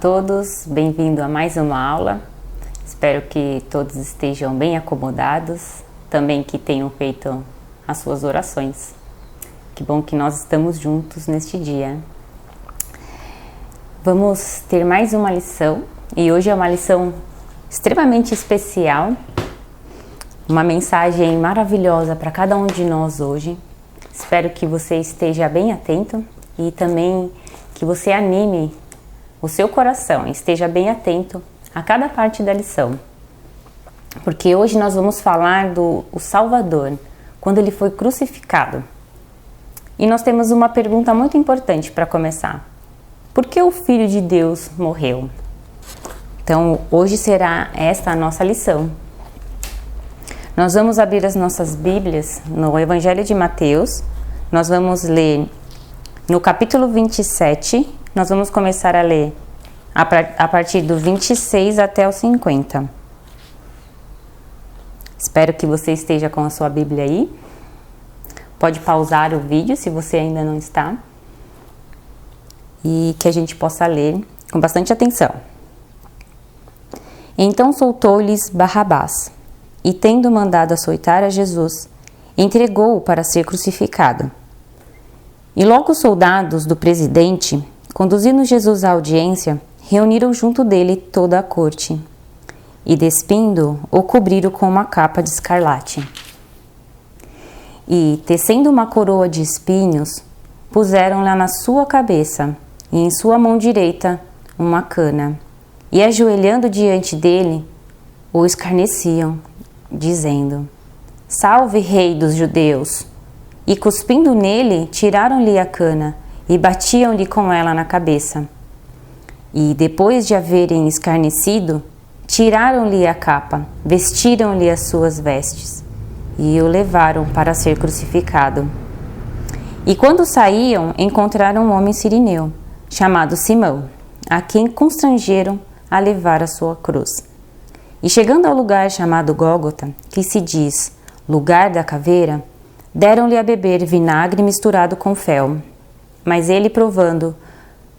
todos, bem-vindo a mais uma aula. Espero que todos estejam bem acomodados, também que tenham feito as suas orações. Que bom que nós estamos juntos neste dia. Vamos ter mais uma lição e hoje é uma lição extremamente especial, uma mensagem maravilhosa para cada um de nós hoje. Espero que você esteja bem atento e também que você anime o seu coração, esteja bem atento a cada parte da lição. Porque hoje nós vamos falar do Salvador, quando ele foi crucificado. E nós temos uma pergunta muito importante para começar. Por que o Filho de Deus morreu? Então, hoje será esta a nossa lição. Nós vamos abrir as nossas Bíblias no Evangelho de Mateus. Nós vamos ler no capítulo 27, nós vamos começar a ler a partir do 26 até o 50. Espero que você esteja com a sua Bíblia aí. Pode pausar o vídeo se você ainda não está. E que a gente possa ler com bastante atenção. Então soltou-lhes Barrabás, e tendo mandado açoitar a Jesus, entregou-o para ser crucificado. E logo os soldados do presidente, conduzindo Jesus à audiência, reuniram junto dele toda a corte, e despindo-o, o cobriram com uma capa de escarlate. E, tecendo uma coroa de espinhos, puseram-la na sua cabeça, e em sua mão direita uma cana, e ajoelhando diante dele, o escarneciam, dizendo: Salve, Rei dos Judeus! E cuspindo nele, tiraram-lhe a cana, e batiam-lhe com ela na cabeça. E, depois de haverem escarnecido, tiraram-lhe a capa, vestiram-lhe as suas vestes, e o levaram para ser crucificado. E quando saíam, encontraram um homem sirineu, chamado Simão, a quem constrangeram a levar a sua cruz. E chegando ao lugar chamado Gólgota, que se diz lugar da caveira, deram-lhe a beber vinagre misturado com fel. Mas ele, provando,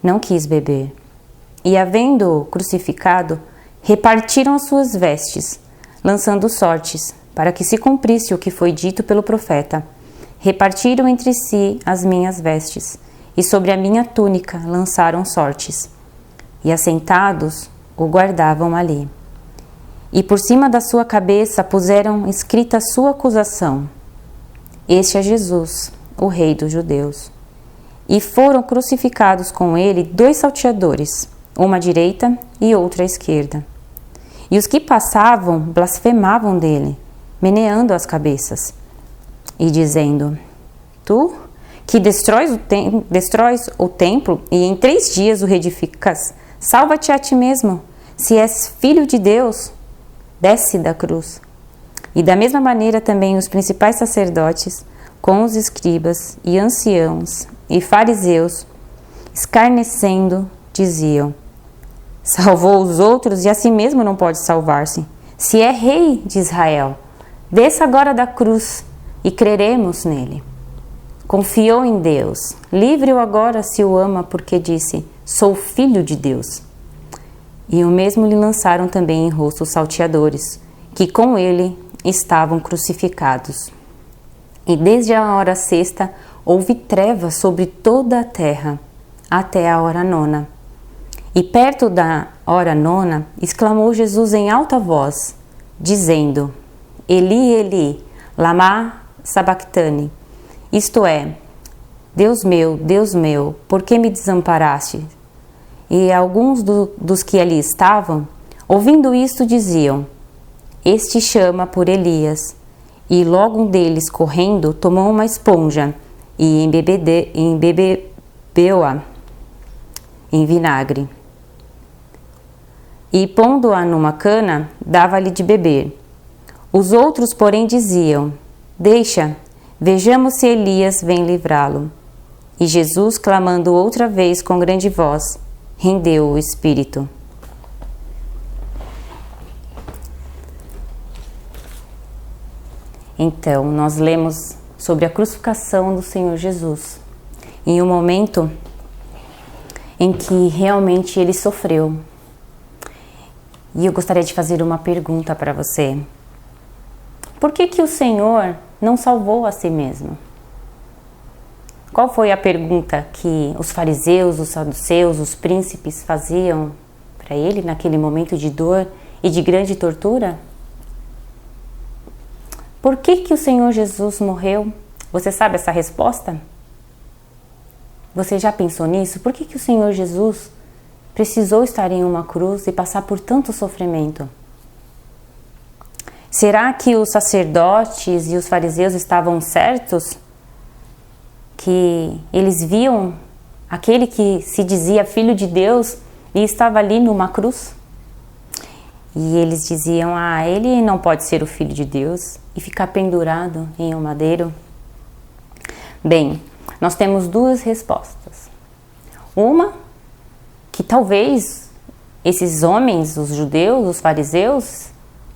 não quis beber. E, havendo-o crucificado, repartiram as suas vestes, lançando sortes, para que se cumprisse o que foi dito pelo profeta. Repartiram entre si as minhas vestes, e sobre a minha túnica lançaram sortes. E, assentados, o guardavam ali. E por cima da sua cabeça puseram escrita a sua acusação: Este é Jesus, o Rei dos Judeus. E foram crucificados com ele 2 salteadores, uma à direita e outra à esquerda. E os que passavam blasfemavam dele, meneando as cabeças, e dizendo: Tu, que destróis o templo e em 3 dias o reedificas, salva-te a ti mesmo, se és filho de Deus, desce da cruz. E da mesma maneira também os principais sacerdotes, com os escribas e anciãos e fariseus, escarnecendo, diziam: Salvou os outros e a si mesmo não pode salvar-se. Se é rei de Israel, desça agora da cruz e creremos nele. Confiou em Deus, livre-o agora se o ama, porque disse: Sou filho de Deus. E o mesmo lhe lançaram também em rosto os salteadores, que com ele estavam crucificados. E desde a hora 6ª houve trevas sobre toda a terra, até a hora 9ª. E perto da hora 9ª, exclamou Jesus em alta voz, dizendo: Eli, Eli, lama sabactani, isto é, Deus meu, por que me desamparaste? E alguns dos que ali estavam, ouvindo isto, diziam: Este chama por Elias. E logo um deles, correndo, tomou uma esponja e embebeu-a em vinagre. E, pondo-a numa cana, dava-lhe de beber. Os outros, porém, diziam: Deixa, vejamos se Elias vem livrá-lo. E Jesus, clamando outra vez com grande voz, rendeu o espírito. Então, nós lemos sobre a crucificação do Senhor Jesus. Em um momento em que realmente ele sofreu. E eu gostaria de fazer uma pergunta para você. Por que que o Senhor não salvou a si mesmo? Qual foi a pergunta que os fariseus, os saduceus, os príncipes faziam para ele naquele momento de dor e de grande tortura? Por que que o Senhor Jesus morreu? Você sabe essa resposta? Você já pensou nisso? Por que que o Senhor Jesus precisou estar em uma cruz e passar por tanto sofrimento? Será que os sacerdotes e os fariseus estavam certos? Que eles viam aquele que se dizia filho de Deus e estava ali numa cruz? E eles diziam, ele não pode ser o filho de Deus e ficar pendurado em um madeiro. Bem, nós temos duas respostas. Uma, que talvez esses homens, os judeus, os fariseus,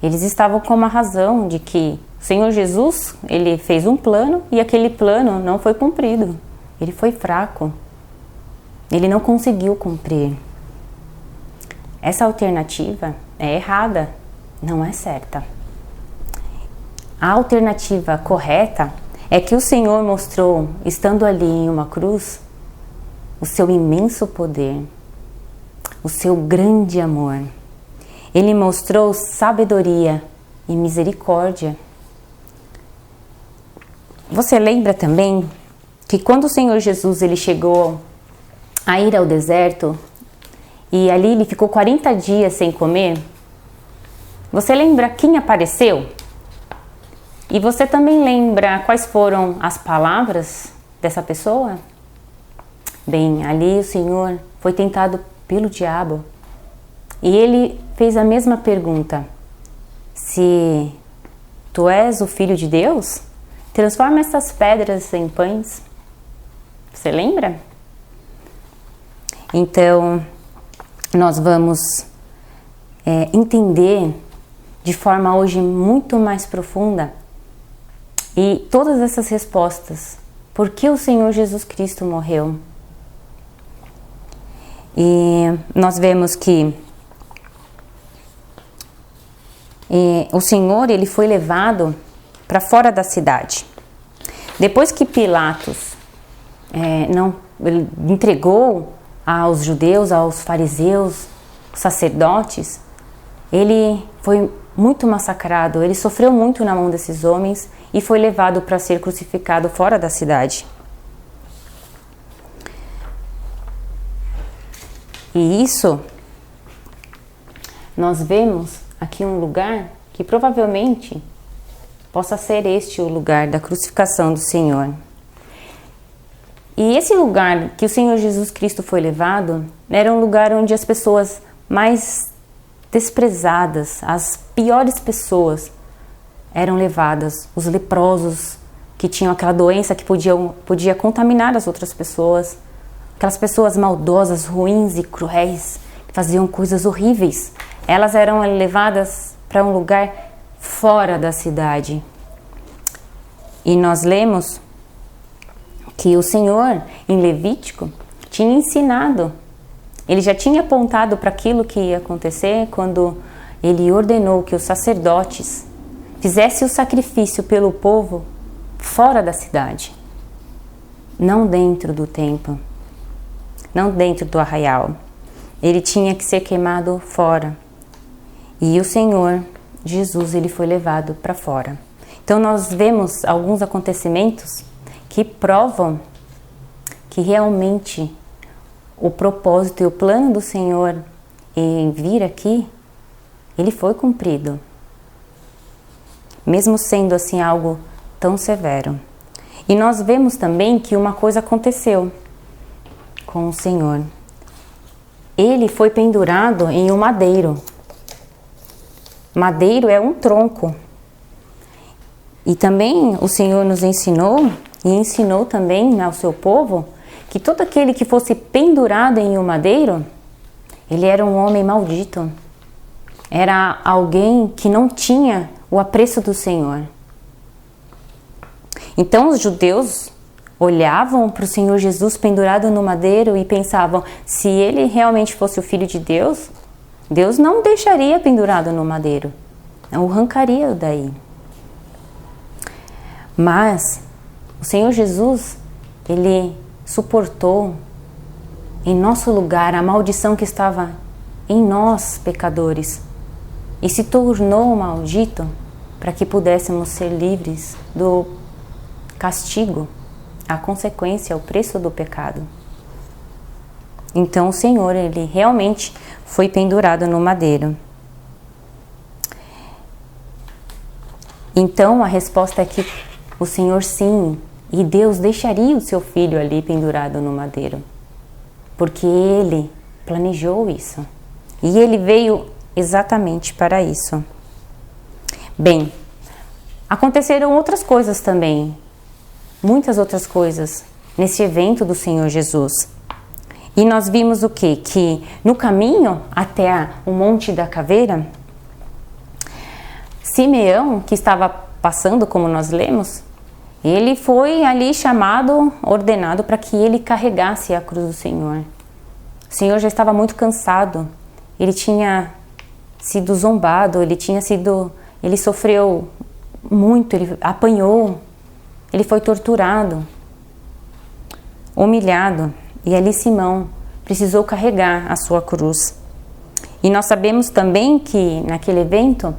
eles estavam com uma razão de que o Senhor Jesus, ele fez um plano e aquele plano não foi cumprido. Ele foi fraco. Ele não conseguiu cumprir. Essa alternativa é errada, não é certa. A alternativa correta é que o Senhor mostrou, estando ali em uma cruz, o seu imenso poder, o seu grande amor. Ele mostrou sabedoria e misericórdia. Você lembra também que quando o Senhor Jesus ele chegou a ir ao deserto e ali ele ficou 40 dias sem comer? Você lembra quem apareceu? E você também lembra quais foram as palavras dessa pessoa? Bem, ali o Senhor foi tentado pelo diabo e ele fez a mesma pergunta: se tu és o Filho de Deus, transforma essas pedras em pães. Você lembra? Então, nós vamos entender de forma hoje muito mais profunda e todas essas respostas. Por que o Senhor Jesus Cristo morreu? E nós vemos que o Senhor ele foi levado para fora da cidade. Depois que Pilatos ele entregou aos judeus, aos fariseus, sacerdotes, ele foi muito massacrado, ele sofreu muito na mão desses homens e foi levado para ser crucificado fora da cidade. E isso, nós vemos aqui um lugar que provavelmente possa ser este o lugar da crucificação do Senhor. E esse lugar que o Senhor Jesus Cristo foi levado era um lugar onde as pessoas mais desprezadas, as piores pessoas eram levadas, os leprosos que tinham aquela doença que podia contaminar as outras pessoas, aquelas pessoas maldosas, ruins e cruéis, que faziam coisas horríveis. Elas eram levadas para um lugar fora da cidade. E nós lemos que o Senhor, em Levítico, tinha ensinado, ele já tinha apontado para aquilo que ia acontecer quando ele ordenou que os sacerdotes fizessem o sacrifício pelo povo fora da cidade, não dentro do templo, não dentro do arraial. Ele tinha que ser queimado fora. E o Senhor Jesus, ele foi levado para fora. Então nós vemos alguns acontecimentos que provam que realmente o propósito e o plano do Senhor em vir aqui, ele foi cumprido. Mesmo sendo assim algo tão severo. E nós vemos também que uma coisa aconteceu com o Senhor. Ele foi pendurado em um madeiro. Madeiro é um tronco. E também o Senhor nos ensinou, e ensinou também ao seu povo, que todo aquele que fosse pendurado em um madeiro, ele era um homem maldito. Era alguém que não tinha o apreço do Senhor. Então os judeus olhavam para o Senhor Jesus pendurado no madeiro e pensavam, se ele realmente fosse o Filho de Deus, Deus não o deixaria pendurado no madeiro, não o arrancaria daí. Mas o Senhor Jesus, ele suportou em nosso lugar a maldição que estava em nós, pecadores, e se tornou maldito para que pudéssemos ser livres do castigo, a consequência, o preço do pecado. Então o Senhor, ele realmente foi pendurado no madeiro. Então a resposta é que o Senhor sim, e Deus deixaria o seu filho ali pendurado no madeiro, porque ele planejou isso. E ele veio exatamente para isso. Bem, aconteceram outras coisas também, muitas outras coisas, nesse evento do Senhor Jesus. E nós vimos o quê? Que no caminho até o Monte da Caveira, Simeão, que estava passando, como nós lemos, ele foi ali chamado, ordenado para que ele carregasse a cruz do Senhor. O Senhor já estava muito cansado, ele tinha sido zombado, ele sofreu muito, ele apanhou, ele foi torturado, humilhado, e ali Simão precisou carregar a sua cruz. E nós sabemos também que naquele evento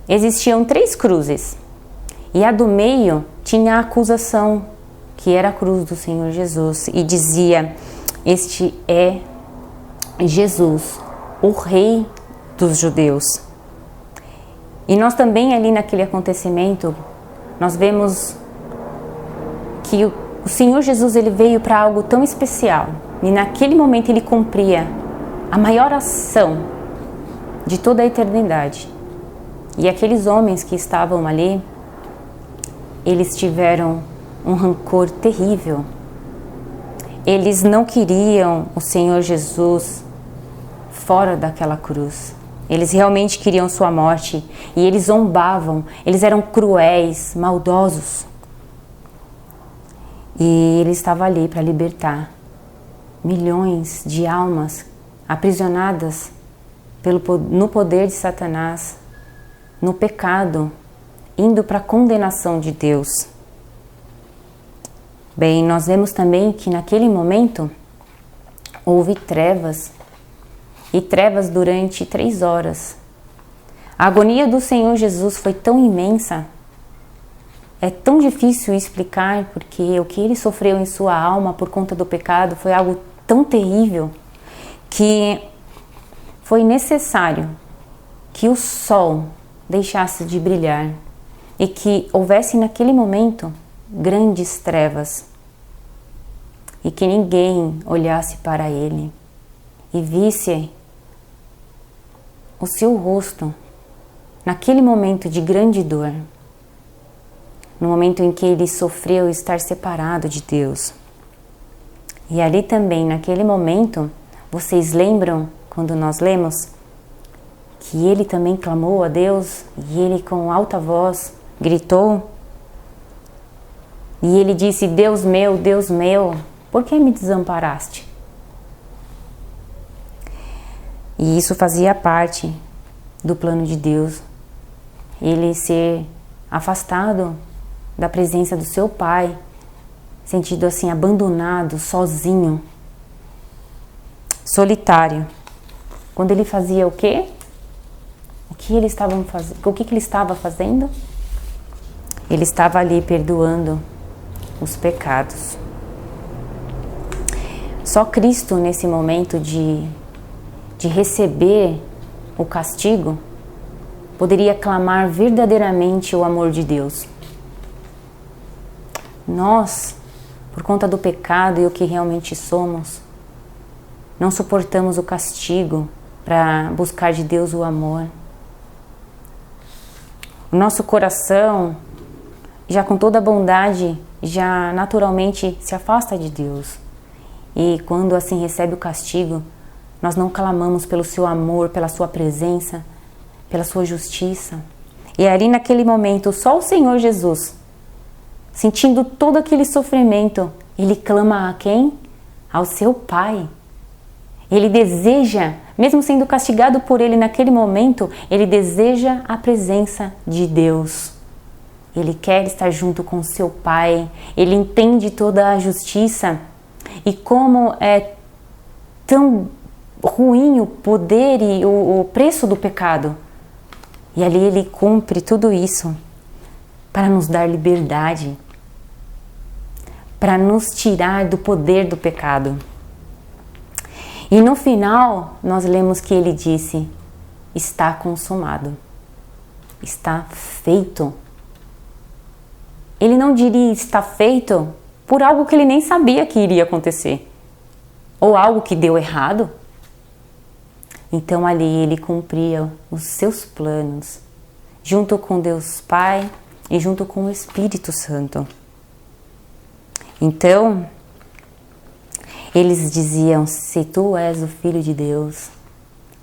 existiam 3 cruzes, e a do meio tinha a acusação, que era a cruz do Senhor Jesus, e dizia, este é Jesus, o Rei dos Judeus. E nós também ali naquele acontecimento, nós vemos que o Senhor Jesus, ele veio para algo tão especial, e naquele momento ele cumpria a maior ação de toda a eternidade. E aqueles homens que estavam ali, eles tiveram um rancor terrível. Eles não queriam o Senhor Jesus fora daquela cruz. Eles realmente queriam sua morte e eles zombavam, eles eram cruéis, maldosos. E ele estava ali para libertar milhões de almas aprisionadas no poder de Satanás, no pecado, indo para a condenação de Deus. Bem, nós vemos também que naquele momento houve trevas, e trevas durante 3 horas. A agonia do Senhor Jesus foi tão imensa, é tão difícil explicar, porque o que ele sofreu em sua alma por conta do pecado foi algo tão terrível, que foi necessário que o sol deixasse de brilhar e que houvesse naquele momento grandes trevas e que ninguém olhasse para ele e visse o seu rosto naquele momento de grande dor, no momento em que ele sofreu estar separado de Deus. E ali também, naquele momento, vocês lembram quando nós lemos que ele também clamou a Deus e ele com alta voz gritou e ele disse, Deus meu, por que me desamparaste? E isso fazia parte do plano de Deus, ele ser afastado da presença do seu pai, sentido assim abandonado, sozinho, solitário. Quando ele fazia o quê? O que ele estava fazendo? Ele estava ali perdoando os pecados. Só Cristo, nesse momento de receber o castigo, poderia clamar verdadeiramente o amor de Deus. Nós, por conta do pecado e o que realmente somos, não suportamos o castigo para buscar de Deus o amor. O nosso coração, já com toda a bondade, já naturalmente se afasta de Deus. E quando assim recebe o castigo, nós não clamamos pelo seu amor, pela sua presença, pela sua justiça. E ali naquele momento, só o Senhor Jesus sentindo todo aquele sofrimento, ele clama a quem? Ao seu Pai. Ele deseja, mesmo sendo castigado por ele naquele momento, ele deseja a presença de Deus. Ele quer estar junto com seu Pai, ele entende toda a justiça e como é tão ruim o poder e o preço do pecado. E ali ele cumpre tudo isso para nos dar liberdade, para nos tirar do poder do pecado. E no final, nós lemos que ele disse, está consumado, está feito. Ele não diria está feito por algo que ele nem sabia que iria acontecer, ou algo que deu errado. Então ali ele cumpria os seus planos, junto com Deus Pai e junto com o Espírito Santo. Então, eles diziam, se tu és o Filho de Deus,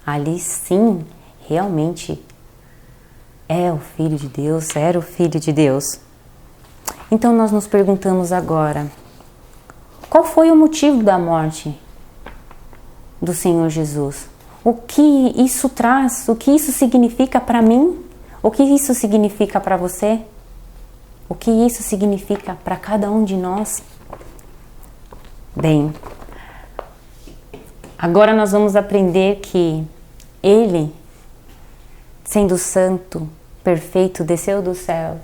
ali sim, realmente é o Filho de Deus, era o Filho de Deus. Então nós nos perguntamos agora, qual foi o motivo da morte do Senhor Jesus? O que isso traz? O que isso significa para mim? O que isso significa para você? O que isso significa para cada um de nós? Bem, agora nós vamos aprender que Ele, sendo santo, perfeito, desceu dos céus,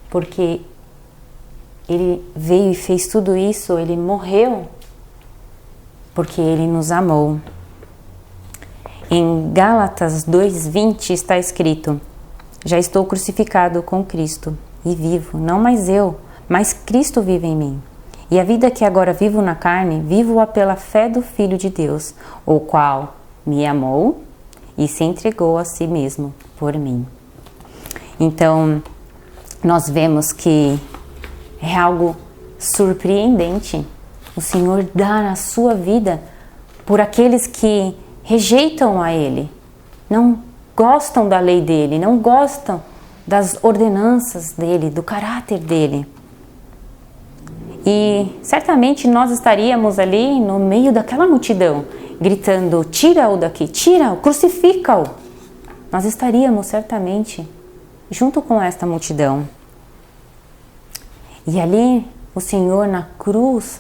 porque Ele veio e fez tudo isso, Ele morreu, porque Ele nos amou. Em Gálatas 2:20 está escrito, já estou crucificado com Cristo e vivo, não mais eu, mas Cristo vive em mim. E a vida que agora vivo na carne, vivo-a pela fé do Filho de Deus, o qual me amou e se entregou a si mesmo por mim. Então, nós vemos que é algo surpreendente o Senhor dar a sua vida por aqueles que rejeitam a Ele, não gostam da lei dEle, não gostam das ordenanças dEle, do caráter dEle. E certamente nós estaríamos ali no meio daquela multidão, gritando, tira-o daqui, tira-o, crucifica-o. Nós estaríamos certamente junto com esta multidão. E ali o Senhor na cruz,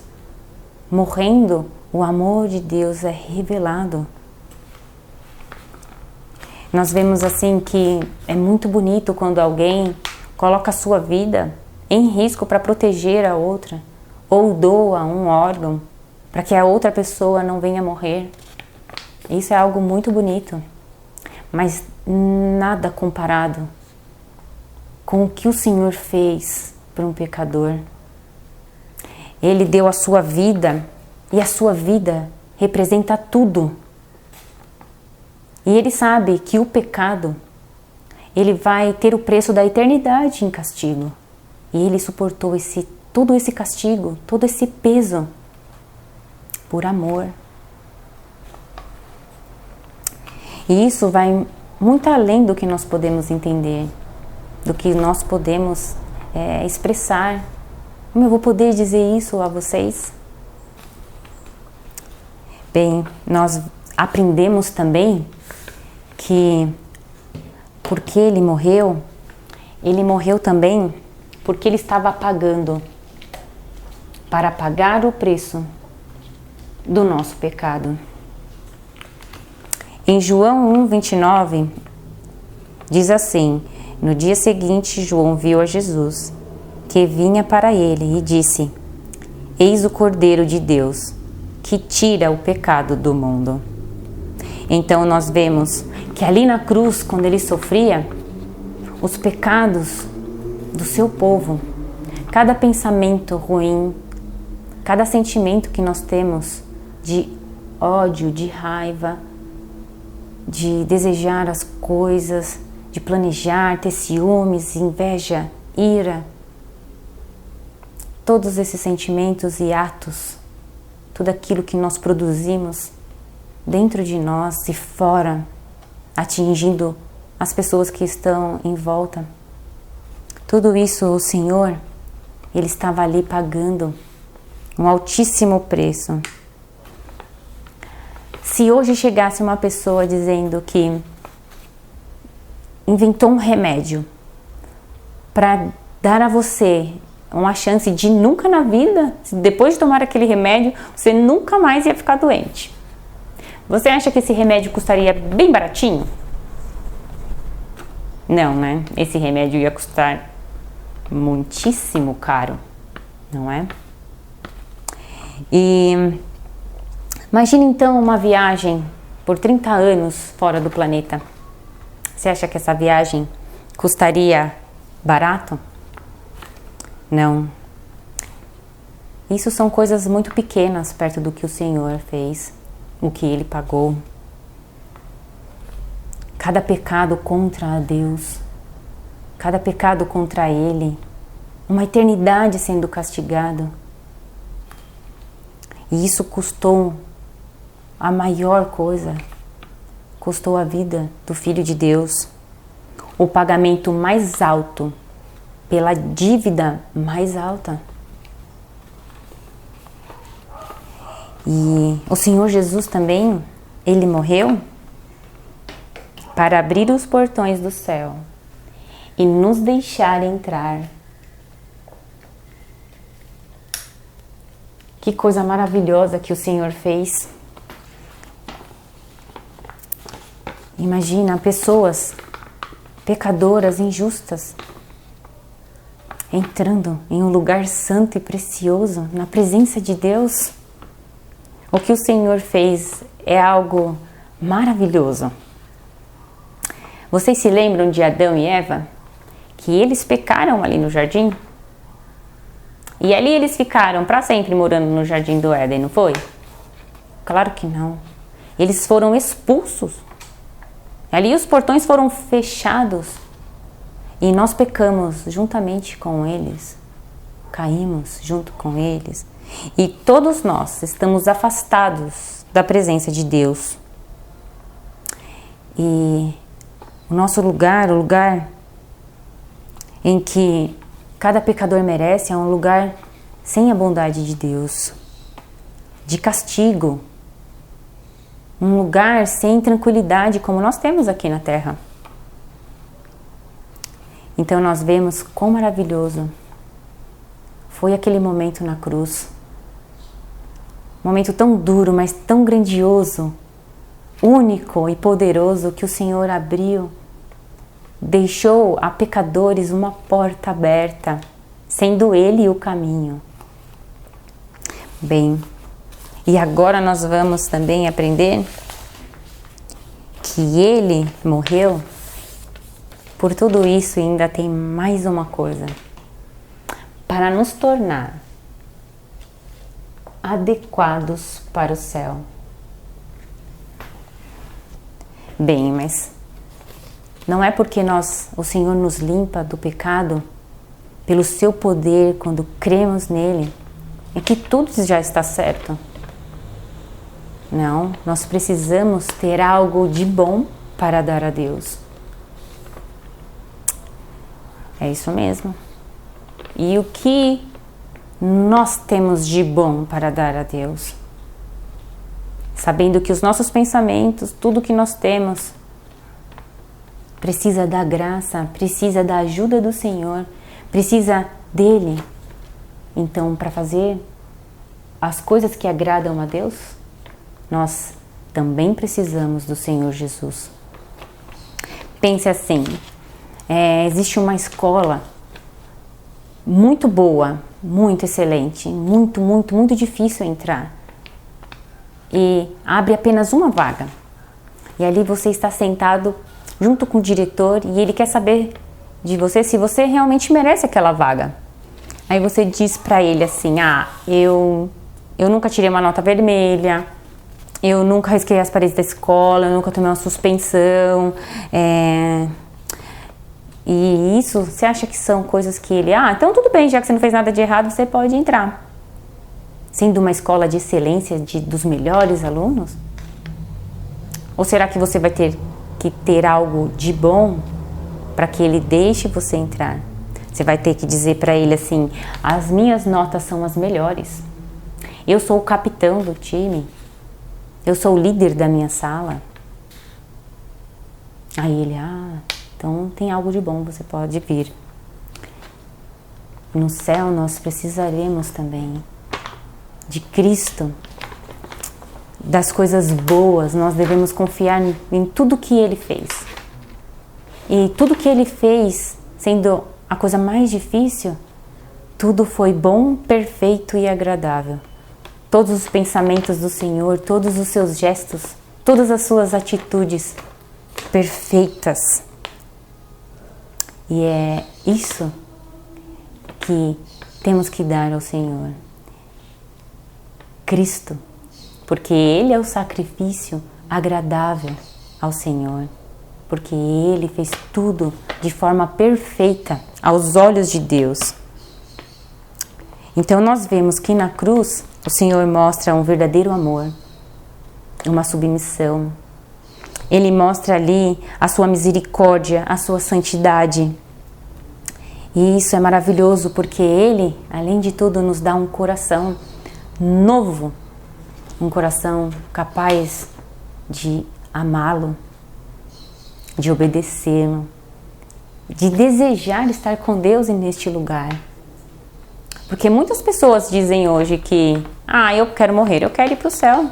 morrendo, o amor de Deus é revelado. Nós vemos assim que é muito bonito quando alguém coloca a sua vida em risco para proteger a outra, ou doa um órgão para que a outra pessoa não venha morrer. Isso é algo muito bonito, mas nada comparado com o que o Senhor fez para um pecador. Ele deu a sua vida, e a sua vida representa tudo. E Ele sabe que o pecado, ele vai ter o preço da eternidade em castigo. E Ele suportou todo esse castigo, todo esse peso, por amor. E isso vai muito além do que nós podemos entender, do que nós podemos expressar. Como eu vou poder dizer isso a vocês? Bem, nós aprendemos também que porque Ele morreu também porque Ele estava pagando, para pagar o preço do nosso pecado. Em João 1:29 diz assim, no dia seguinte João viu a Jesus, que vinha para ele e disse, eis o Cordeiro de Deus, que tira o pecado do mundo. Então nós vemos que ali na cruz, quando Ele sofria, os pecados do seu povo, cada pensamento ruim, cada sentimento que nós temos de ódio, de raiva, de desejar as coisas, de planejar, ter ciúmes, inveja, ira, todos esses sentimentos e atos, tudo aquilo que nós produzimos dentro de nós e fora, atingindo as pessoas que estão em volta, tudo isso o Senhor, Ele estava ali pagando um altíssimo preço. Se hoje chegasse uma pessoa dizendo que inventou um remédio para dar a você uma chance de nunca na vida, depois de tomar aquele remédio, você nunca mais ia ficar doente. Você acha que esse remédio custaria bem baratinho? Não, né? Esse remédio ia custar muitíssimo caro, não é? E imagine então uma viagem por 30 anos fora do planeta. Você acha que essa viagem custaria barato? Não. Isso são coisas muito pequenas perto do que o Senhor fez, o que Ele pagou. Cada pecado contra Deus, cada pecado contra Ele, uma eternidade sendo castigado. E isso custou a maior coisa, custou a vida do Filho de Deus, o pagamento mais alto pela dívida mais alta. E o Senhor Jesus também, Ele morreu para abrir os portões do céu e nos deixar entrar. Que coisa maravilhosa que o Senhor fez. Imagina pessoas pecadoras, injustas, entrando em um lugar santo e precioso, na presença de Deus. O que o Senhor fez é algo maravilhoso. Vocês se lembram de Adão e Eva? Que eles pecaram ali no jardim? E ali eles ficaram para sempre morando no jardim do Éden, não foi? Claro que não. Eles foram expulsos. Ali os portões foram fechados. E nós pecamos juntamente com eles. Caímos junto com eles. E todos nós estamos afastados da presença de Deus. E o nosso lugar, o lugar em que cada pecador merece, é um lugar sem a bondade de Deus, de castigo, um lugar sem tranquilidade como nós temos aqui na terra. Então nós vemos quão maravilhoso foi aquele momento na cruz, momento tão duro, mas tão grandioso, único e poderoso, que o Senhor abriu, deixou a pecadores uma porta aberta, sendo Ele o caminho. Bem, e agora nós vamos também aprender que Ele morreu por tudo isso, e ainda tem mais uma coisa: para nos tornar adequados para o céu. Bem, mas não é porque o Senhor nos limpa do pecado, pelo seu poder, quando cremos nele, é que tudo já está certo. Não, nós precisamos ter algo de bom para dar a Deus. É isso mesmo. E o que nós temos de bom para dar a Deus? Sabendo que os nossos pensamentos, tudo que nós temos, precisa da graça, precisa da ajuda do Senhor, precisa dele. Então, para fazer as coisas que agradam a Deus, nós também precisamos do Senhor Jesus. Pense assim, existe uma escola muito boa, muito excelente, muito difícil entrar, e abre apenas uma vaga, e ali você está sentado junto com o diretor, e ele quer saber de você se você realmente merece aquela vaga. Aí você diz para ele assim: eu nunca tirei uma nota vermelha, eu nunca risquei as paredes da escola, eu nunca tomei uma suspensão, e isso, você acha que são coisas que ele... então tudo bem, já que você não fez nada de errado, você pode entrar. Sendo uma escola de excelência, dos melhores alunos? Ou será que você vai ter que ter algo de bom para que ele deixe você entrar? Você vai ter que dizer para ele assim: as minhas notas são as melhores. Eu sou o capitão do time. Eu sou o líder da minha sala. Aí ele: então tem algo de bom, você pode vir. No céu nós precisaremos também de Cristo, das coisas boas. Nós devemos confiar em tudo que Ele fez. E tudo que Ele fez, sendo a coisa mais difícil, tudo foi bom, perfeito e agradável. Todos os pensamentos do Senhor, todos os seus gestos, todas as suas atitudes perfeitas. E é isso que temos que dar ao Senhor. Cristo, porque Ele é o sacrifício agradável ao Senhor, porque Ele fez tudo de forma perfeita aos olhos de Deus. Então nós vemos que na cruz o Senhor mostra um verdadeiro amor, uma submissão. Ele mostra ali a sua misericórdia, a sua santidade. E isso é maravilhoso porque Ele, além de tudo, nos dá um coração novo, um coração capaz de amá-lo, de obedecê-lo, de desejar estar com Deus neste lugar. Porque muitas pessoas dizem hoje que eu quero morrer, eu quero ir para o céu.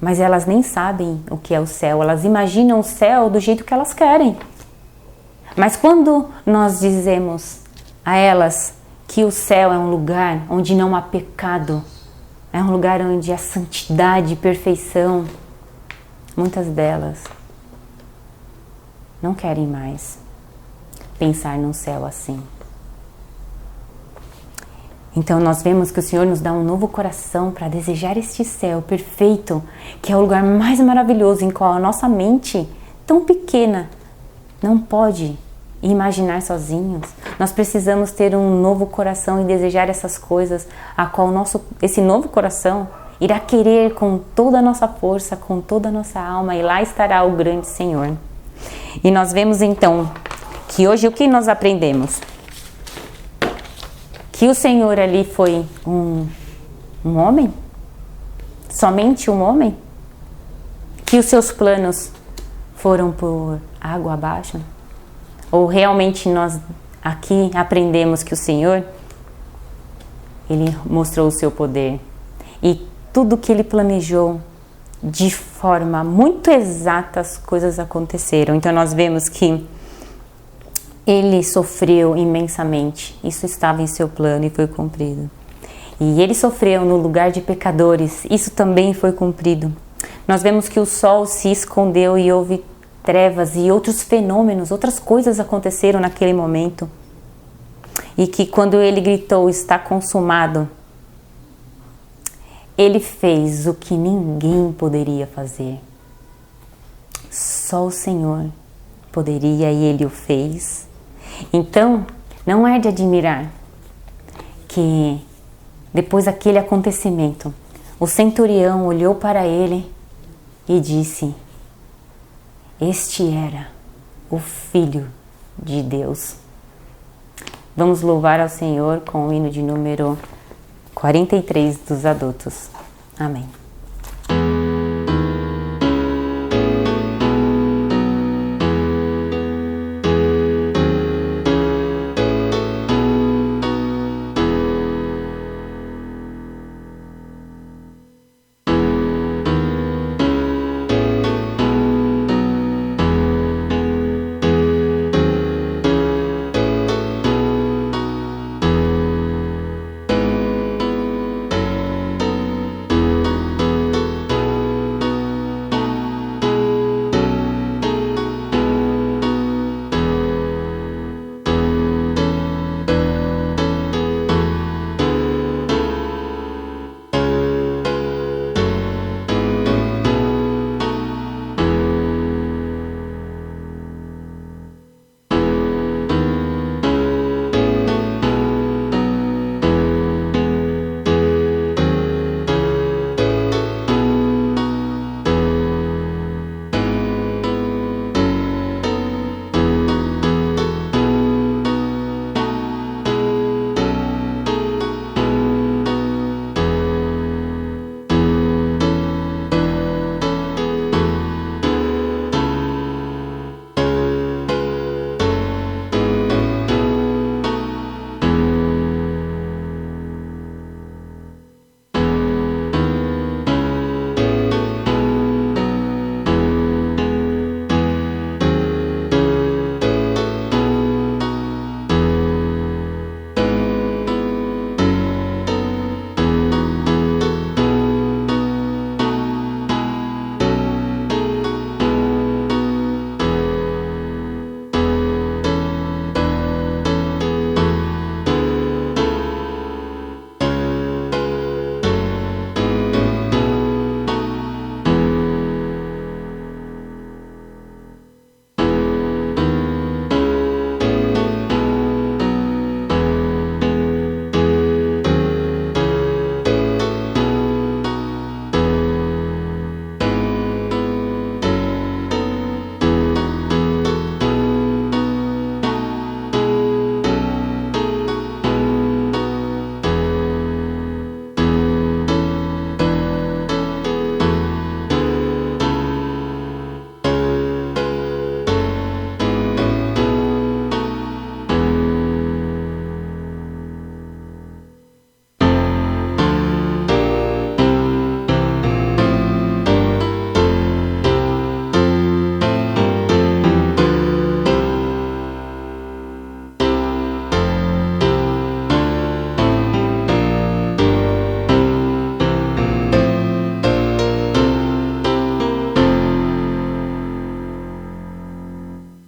Mas elas nem sabem o que é o céu, elas imaginam o céu do jeito que elas querem. Mas quando nós dizemos a elas que o céu é um lugar onde não há pecado, é um lugar onde há santidade e perfeição, muitas delas não querem mais pensar num céu assim. Então nós vemos que o Senhor nos dá um novo coração para desejar este céu perfeito, que é o lugar mais maravilhoso em qual a nossa mente tão pequena não pode imaginar sozinhos. Nós precisamos ter um novo coração e desejar essas coisas, a qual esse novo coração irá querer com toda a nossa força, com toda a nossa alma, e lá estará o grande Senhor. E nós vemos então que hoje o que nós aprendemos? Que o Senhor ali foi um homem? Somente um homem? Que os seus planos foram por água abaixo? Ou realmente nós aqui aprendemos que o Senhor, Ele mostrou o seu poder e tudo que Ele planejou de forma muito exata as coisas aconteceram. Então nós vemos que Ele sofreu imensamente, isso estava em seu plano e foi cumprido. E Ele sofreu no lugar de pecadores, isso também foi cumprido. Nós vemos que o sol se escondeu e houve trevas e outros fenômenos, outras coisas aconteceram naquele momento. E que quando Ele gritou, está consumado, Ele fez o que ninguém poderia fazer. Só o Senhor poderia e Ele o fez. Então, não é de admirar que depois daquele acontecimento, o centurião olhou para ele e disse: este era o Filho de Deus. Vamos louvar ao Senhor com o hino de número 43 dos adultos. Amém.